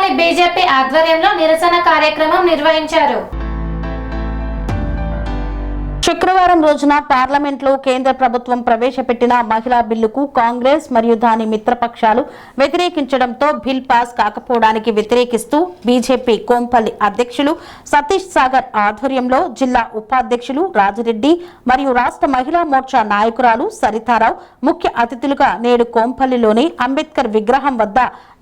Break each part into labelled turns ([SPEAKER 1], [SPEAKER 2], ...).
[SPEAKER 1] Kothapalli BJP ఆధ్వర్యంలో నిరసన కార్యక్రమం నిర్వహించారు.
[SPEAKER 2] శుక్రవారం రోజున పార్లమెంట్లో కేంద్ర ప్రభుత్వం ప్రవేశపెట్టిన మహిళా బిల్లుకు కాంగ్రెస్ మరియు దాని మిత్రపక్షాలు వ్యతిరేకించడంతో బిల్ పాస్ కాకపోవడానికి వ్యతిరేకిస్తూ బీజేపీ కోంపల్లి అధ్యక్షులు సతీష్ సాగర్ ఆధ్వర్యంలో జిల్లా ఉపాధ్యక్షులు రాజిరెడ్డి మరియు రాష్ట్ర మహిళా మోర్చా నాయకురాలు సరితారావు ముఖ్య అతిథులుగా నేడు కోంపల్లిలోని అంబేద్కర్ విగ్రహం వద్ద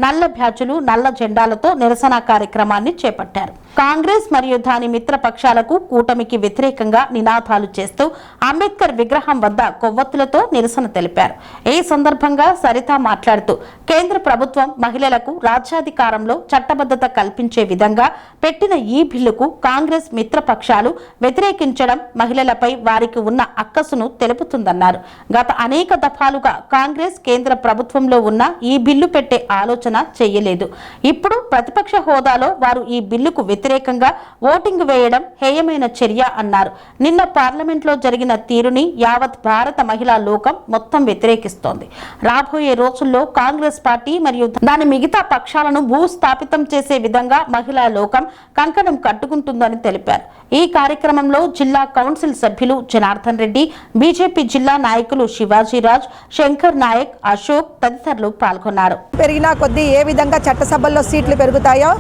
[SPEAKER 2] నల్ల బ్యాచులు నల్ల జెండాలతో నిరసన కార్యక్రమాన్ని చేపట్టారు. కాంగ్రెస్ మరియు దాని మిత్రపక్షాలకు కూటమికి వ్యతిరేకంగా నినాదాలు చేస్తూ అంబేద్కర్ విగ్రహం వద్ద కొవ్వొత్తులతో నిరసన తెలిపారు. ఈ సందర్భంగా సరిత మాట్లాడుతూ కేంద్ర ప్రభుత్వం మహిళలకు రాజ్యాధికారంలో చట్టబద్ధత కల్పించే విధంగా పెట్టిన ఈ బిల్లుకు కాంగ్రెస్ మిత్రపక్షాలు వ్యతిరేకించడం మహిళలపై వారికి ఉన్న అక్కసును తెలుపుతుందన్నారు. గత అనేక దఫాలుగా కాంగ్రెస్ కేంద్ర ప్రభుత్వంలో ఉన్న ఈ బిల్లు పెట్టే ఆలోచన చేయలేదు. ఇప్పుడు ప్రతిపక్ష హోదాలో వారు ఈ బిల్లుకు వ్యతిరేకంగా ఓటింగ్ వేయడం హేయమైన చర్య అన్నారు. నిన్న పార్లమెంట్లో జరిగిన తీరుని యావత్ భారత మహిళా లోకం మొత్తం వ్యతిరేకిస్తోంది. రాబోయే రోజుల్లో కాంగ్రెస్ పార్టీ మరియు దాని మిగతా పక్షాలను భూస్థాపితం చేసే విధంగా మహిళా లోకం కంకణం కట్టుకుంటుందని తెలిపారు. ఈ కార్యక్రమంలో జిల్లా కౌన్సిల్ సభ్యులు జనార్దన్ రెడ్డి, బీజేపీ జిల్లా నాయకులు శివాజీరాజ్, శంకర్ నాయక్, అశోక్ తదితరులు పాల్గొన్నారు.
[SPEAKER 3] పెరిగినా కొద్దీ ఏ విధంగా చట్టసభల్లో సీట్లు పెరుగుతాయో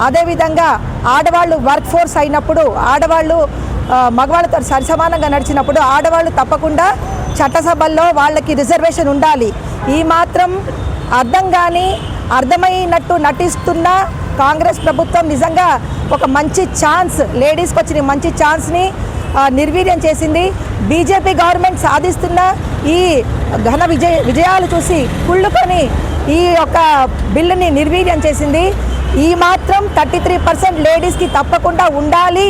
[SPEAKER 3] అదేవిధంగా ఆడవాళ్ళు వర్క్ ఫోర్స్ అయినప్పుడు, ఆడవాళ్ళు మగవాళ్ళతో సరిసమానంగా నడిచినప్పుడు ఆడవాళ్ళు తప్పకుండా చట్టసభల్లో వాళ్ళకి రిజర్వేషన్ ఉండాలి. ఈ మాత్రం అర్థం కానీ అర్థమైనట్టు నటిస్తున్న కాంగ్రెస్ ప్రభుత్వం నిజంగా ఒక మంచి ఛాన్స్, లేడీస్కి వచ్చిన మంచి ఛాన్స్ని నిర్వీర్యం చేసింది. బీజేపీ గవర్నమెంట్ సాధిస్తున్న ఈ ఘన విజయాలు చూసి కుళ్ళుకొని ఈ యొక్క బిల్లుని నిర్వీర్యం చేసింది. ఈ మాత్రం 33% లేడీస్కి తప్పకుండా ఉండాలి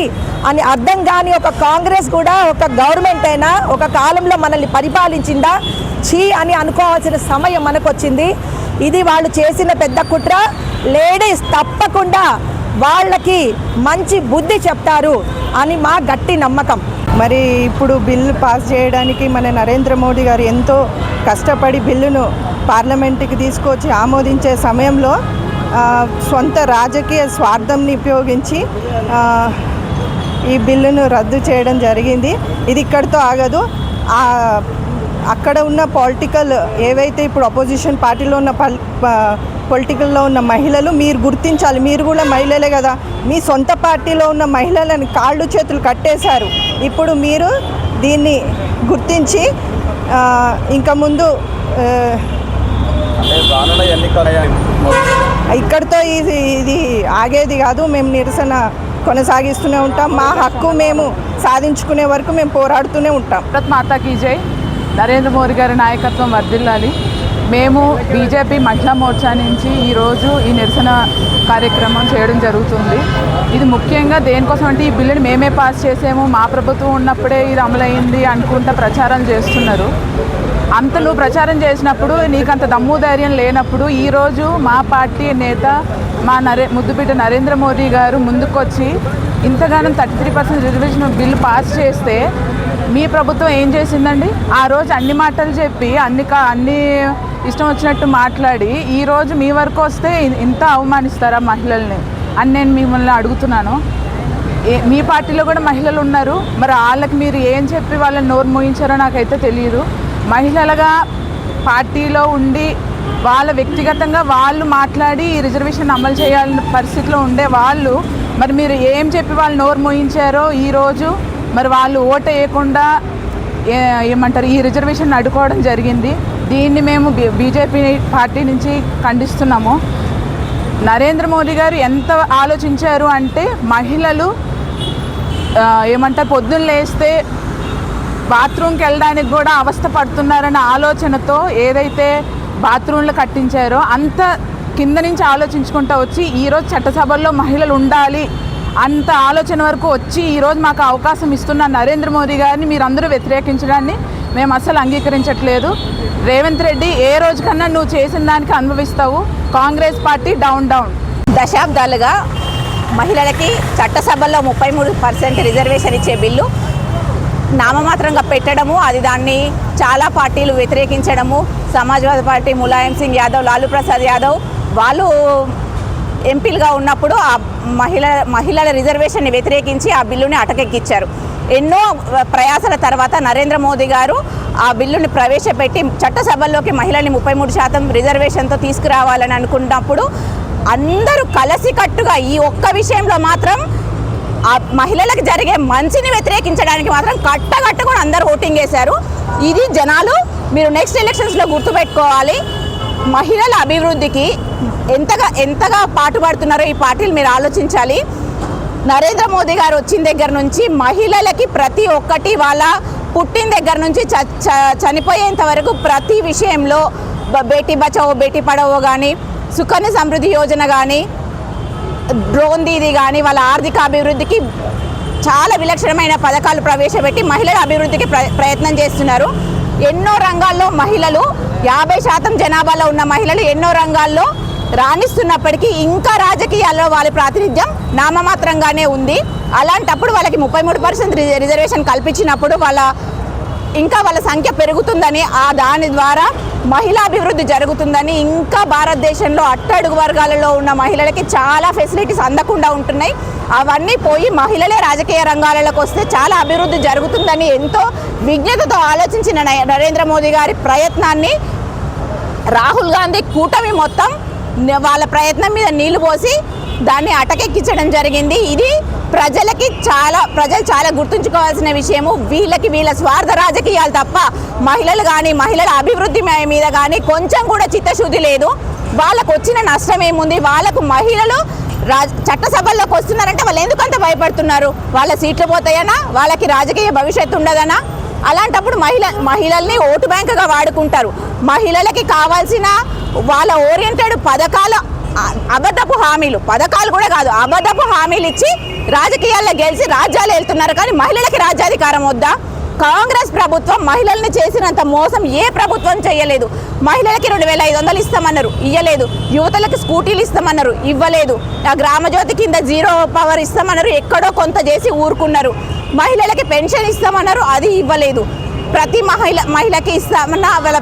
[SPEAKER 3] అని అర్థం కాని ఒక కాంగ్రెస్ కూడా ఒక గవర్నమెంట్ అయినా ఒక కాలంలో మనల్ని పరిపాలించిందా చీ అని అనుకోవాల్సిన సమయం మనకు వచ్చింది. ఇది వాళ్ళు చేసిన పెద్ద కుట్ర. లేడీస్ తప్పకుండా వాళ్ళకి మంచి బుద్ధి చెప్తారు అని మా గట్టి నమ్మకం.
[SPEAKER 4] మరి ఇప్పుడు బిల్లు పాస్ చేయడానికి మన నరేంద్ర మోడీ గారు ఎంతో కష్టపడి బిల్లును పార్లమెంటుకి తీసుకొచ్చి ఆమోదించే సమయంలో సొంత రాజకీయ స్వార్థంని ఉపయోగించి ఈ బిల్లును రద్దు చేయడం జరిగింది. ఇది ఇక్కడితో ఆగదు. అక్కడ ఉన్న పొలిటికల్ ఏవైతే ఇప్పుడు అపోజిషన్ పార్టీలో ఉన్న పొలిటికల్లో ఉన్న మహిళలు మీరు గుర్తించాలి. మీరు కూడా మహిళలే కదా. మీ సొంత పార్టీలో ఉన్న మహిళలను కాళ్ళు చేతులు కట్టేశారు. ఇప్పుడు మీరు దీన్ని గుర్తించి ఇంకా ముందు ఇక్కడితో ఇది ఆగేది కాదు. మేము నిరసన కొనసాగిస్తూనే ఉంటాం. మా హక్కు మేము సాధించుకునే వరకు మేము పోరాడుతూనే ఉంటాం.
[SPEAKER 5] భారత్ మాతాకి జై. నరేంద్ర మోడీ గారి నాయకత్వం వర్ధిల్లాలి. మేము బీజేపీ మహిళా మోర్చా నుంచి ఈరోజు ఈ నిరసన కార్యక్రమం చేయడం జరుగుతుంది. ఇది ముఖ్యంగా దేనికోసం అంటే ఈ బిల్లుని మేమే పాస్ చేసాము, మా ప్రభుత్వం ఉన్నప్పుడే ఇది అమలైంది అనుకుంటా ప్రచారం చేస్తున్నారు. అంతలు ప్రచారం చేసినప్పుడు నీకంత దమ్ము ధైర్యం లేనప్పుడు ఈరోజు మా పార్టీ నేత మా ముద్దుబిడ్డ నరేంద్ర మోడీ గారు ముందుకొచ్చి ఇంతగానం 33% రిజర్వేషన్ బిల్లు పాస్ చేస్తే మీ ప్రభుత్వం ఏం చేసిందండి? ఆ రోజు అన్ని మాటలు చెప్పి అన్ని ఇష్టం వచ్చినట్టు మాట్లాడి ఈరోజు మీ వరకు వస్తే ఇంత అవమానిస్తారా మహిళల్ని అని నేను మిమ్మల్ని అడుగుతున్నాను. మీ పార్టీలో కూడా మహిళలు ఉన్నారు. మరి వాళ్ళకి మీరు ఏం చెప్పి వాళ్ళని నోరు మోయించారో నాకైతే తెలియదు. మహిళలుగా పార్టీలో ఉండి వాళ్ళ వ్యక్తిగతంగా వాళ్ళు మాట్లాడి ఈ రిజర్వేషన్ అమలు చేయాలన్న పరిస్థితిలో ఉండే వాళ్ళు మరి మీరు ఏం చెప్పి వాళ్ళు నోరు మోయించారో ఈరోజు మరి వాళ్ళు ఓటు వేయకుండా ఏమంటారు ఈ రిజర్వేషన్ అడ్డుకోవడం జరిగింది. దీన్ని మేము బీజేపీ పార్టీ నుంచి ఖండిస్తున్నాము. నరేంద్ర మోడీ గారు ఎంత ఆలోచించారు అంటే మహిళలు ఏమంటారు పొద్దున్న లేస్తే బాత్రూమ్కి వెళ్ళడానికి కూడా అవస్థ పడుతున్నారన్న ఆలోచనతో ఏదైతే బాత్రూంలు కట్టించారో అంత కింద నుంచి ఆలోచించుకుంటూ వచ్చి ఈరోజు చట్టసభల్లో మహిళలు ఉండాలి అంత ఆలోచన వరకు వచ్చి ఈరోజు మాకు అవకాశం ఇస్తున్న నరేంద్ర మోదీ గారిని మీరందరూ వ్యతిరేకించడాన్ని మేము అసలు అంగీకరించట్లేదు. రేవంత్ రెడ్డి ఏ రోజుకన్నా నువ్వు చేసిన దానికి అనుభవిస్తావు. Congress party down.
[SPEAKER 6] దశాబ్దాలుగా మహిళలకి చట్టసభల్లో 33% రిజర్వేషన్ ఇచ్చే బిల్లు నామమాత్రంగా పెట్టడము, అది దాన్ని చాలా పార్టీలు వ్యతిరేకించడము, సమాజ్వాదీ పార్టీ, ములాయం సింగ్ యాదవ్, లాలూ ప్రసాద్ యాదవ్ వాళ్ళు ఎంపీలుగా ఉన్నప్పుడు ఆ మహిళల రిజర్వేషన్ని వ్యతిరేకించి ఆ బిల్లుని అటకెక్కించారు. ఎన్నో ప్రయాసాల తర్వాత నరేంద్ర మోదీ గారు ఆ బిల్లుని ప్రవేశపెట్టి చట్టసభల్లోకి మహిళల్ని 33% రిజర్వేషన్తో తీసుకురావాలని అనుకున్నప్పుడు అందరూ కలిసికట్టుగా ఈ ఒక్క విషయంలో మాత్రం ఆ మహిళలకు జరిగే మంచిని వ్యతిరేకించడానికి మాత్రం కట్టకట్టుకొని అందరూ ఓటింగ్ వేశారు. ఇది జనాలు మీరు నెక్స్ట్ ఎలక్షన్స్లో గుర్తుపెట్టుకోవాలి. మహిళల అభివృద్ధికి ఎంతగా పాటుపడుతున్నారో ఈ పార్టీలు మీరు ఆలోచించాలి. నరేంద్ర మోదీ గారు వచ్చిన దగ్గర నుంచి మహిళలకి ప్రతి ఒక్కటి వాళ్ళ పుట్టిన దగ్గర నుంచి చనిపోయేంత వరకు ప్రతి విషయంలో బేటీ బచావో బేటీ పడావో కానీ, సుకన్య సమృద్ధి యోజన కానీ, డ్రోన్ దీదీ కానీ వాళ్ళ ఆర్థిక అభివృద్ధికి చాలా విలక్షణమైన పథకాలు ప్రవేశపెట్టి మహిళల అభివృద్ధికి ప్రయత్నం చేస్తున్నారు. ఎన్నో రంగాల్లో మహిళలు 50% జనాభాలో ఉన్న మహిళలు ఎన్నో రంగాల్లో రాణిస్తున్నప్పటికీ ఇంకా రాజకీయాల్లో వాళ్ళ ప్రాతినిధ్యం నామమాత్రంగానే ఉంది. అలాంటప్పుడు వాళ్ళకి 33% రిజర్వేషన్ కల్పించినప్పుడు వాళ్ళ సంఖ్య పెరుగుతుందని, దాని ద్వారా మహిళా అభివృద్ధి జరుగుతుందని, ఇంకా భారతదేశంలో అట్టడుగు వర్గాలలో ఉన్న మహిళలకి చాలా ఫెసిలిటీస్ అందకుండా ఉంటున్నాయి. అవన్నీ పోయి మహిళలే రాజకీయ రంగాలకు వస్తే చాలా అభివృద్ధి జరుగుతుందని ఎంతో విజ్ఞతతో ఆలోచించిన నరేంద్ర మోదీ గారి ప్రయత్నాన్ని రాహుల్ గాంధీ కూటమి మొత్తం వాళ్ళ ప్రయత్నం మీద నీళ్లు పోసి దాన్ని అటకెక్కించడం జరిగింది. ఇది ప్రజలు చాలా గుర్తుంచుకోవాల్సిన విషయము. వీళ్ళ స్వార్థ రాజకీయాలు తప్ప మహిళలు కానీ మహిళల అభివృద్ధి మీద కానీ కొంచెం కూడా చిత్తశుద్ధి లేదు. వాళ్ళకు వచ్చిన నష్టం ఏముంది? వాళ్ళకు మహిళలు చట్టసభల్లోకి వస్తున్నారంటే వాళ్ళు ఎందుకంత భయపడుతున్నారు? వాళ్ళ సీట్లు పోతాయనా? వాళ్ళకి రాజకీయ భవిష్యత్తు ఉండదనా? అలాంటప్పుడు మహిళల్ని ఓటు బ్యాంకుగా వాడుకుంటారు. మహిళలకి కావాల్సిన వాళ్ళ ఓరియంటెడ్ పథకాలు కూడా కాదు, అబద్ధపు హామీలు ఇచ్చి రాజకీయాల్లో గెలిచి రాజ్యాలు వెళ్తున్నారు. కానీ మహిళలకి రాజ్యాధికారం వద్దా? కాంగ్రెస్ ప్రభుత్వం మహిళల్ని చేసినంత మోసం ఏ ప్రభుత్వం చేయలేదు. మహిళలకి 2500 ఇస్తామన్నారు, ఇవ్వలేదు. యువతలకి స్కూటీలు ఇస్తామన్నారు, ఇవ్వలేదు. ఆ గ్రామజ్యోతి కింద 0 పవర్ ఇస్తామన్నారు, ఎక్కడో కొంత చేసి ఊరుకున్నారు. మహిళలకి పెన్షన్ ఇస్తామన్నారు, అది ఇవ్వలేదు. ప్రతి మహిళకి ఇస్తామన్నా వాళ్ళ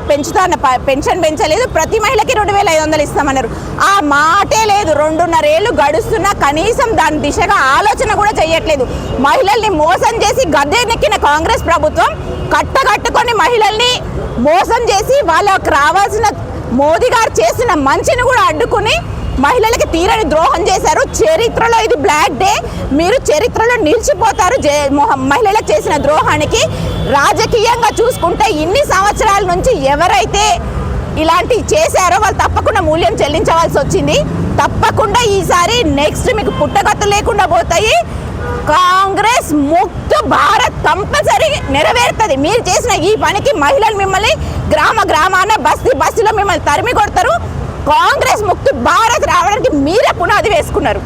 [SPEAKER 6] పెన్షన్ పెంచలేదు. ప్రతి మహిళకి 2500 ఇస్తామన్నారు, ఆ మాటే లేదు. 2.5 ఏళ్ళు గడుస్తున్నా కనీసం దాని దిశగా ఆలోచన కూడా చేయట్లేదు. మహిళల్ని మోసం చేసి గద్దెనెక్కిన కాంగ్రెస్ ప్రభుత్వం కట్టకట్టుకొని మహిళల్ని మోసం చేసి వాళ్ళకి రావాల్సిన మోదీ గారు చేసిన మంచిని కూడా అడ్డుకుని మహిళలకి తీరని ద్రోహం చేశారు. చరిత్రలో ఇది బ్లాక్ డే. మీరు చరిత్రలో నిలిచిపోతారు మహిళలకు చేసిన ద్రోహానికి. రాజకీయంగా చూసుకుంటే ఇన్ని సంవత్సరాల నుంచి ఎవరైతే ఇలాంటివి చేశారో వాళ్ళు తప్పకుండా మూల్యం చెల్లించవలసి వచ్చింది. తప్పకుండా ఈసారి నెక్స్ట్ మీకు పుట్టగత్తు లేకుండా పోతాయి. కాంగ్రెస్ ముక్త భారత్ కంపల్సరీ నెరవేరుతుంది. మీరు చేసిన ఈ పనికి మహిళలు మిమ్మల్ని గ్రామాన బస్తీలో మిమ్మల్ని తరిమి కొడతారు. కాంగ్రెస్ ముక్తి భారత్ రావడానికి మీరే పునాది వేసుకున్నారు.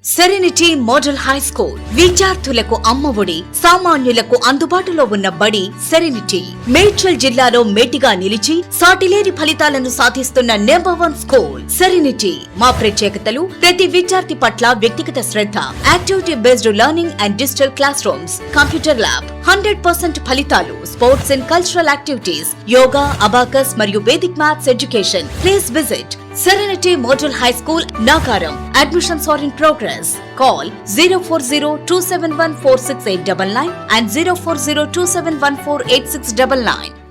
[SPEAKER 7] సెరెనిటీ మోడల్ హై స్కూల్ విద్యార్థులకు అమ్మఒడి, సామాన్యులకు అందుబాటులో ఉన్న బడి సెరెనిటీ. మేడ్చల్ జిల్లాలో మేటిగా నిలిచి సాటిలేని ఫలితాలను సాధిస్తున్న #1 స్కూల్ సెరెనిటీ. మా ప్రత్యేకతలు ప్రతి విద్యార్థి పట్ల వ్యక్తిగత శ్రద్ధ, activity based learning and digital class rooms, computer lab, 100% ఫలితాలు, sports and cultural activities, yoga, abacus మరియు Vedic maths education. Please visit Serenity Model High School, Nagaram. Admissions are in progress. Call 040-271-46899 and 040-271-48699.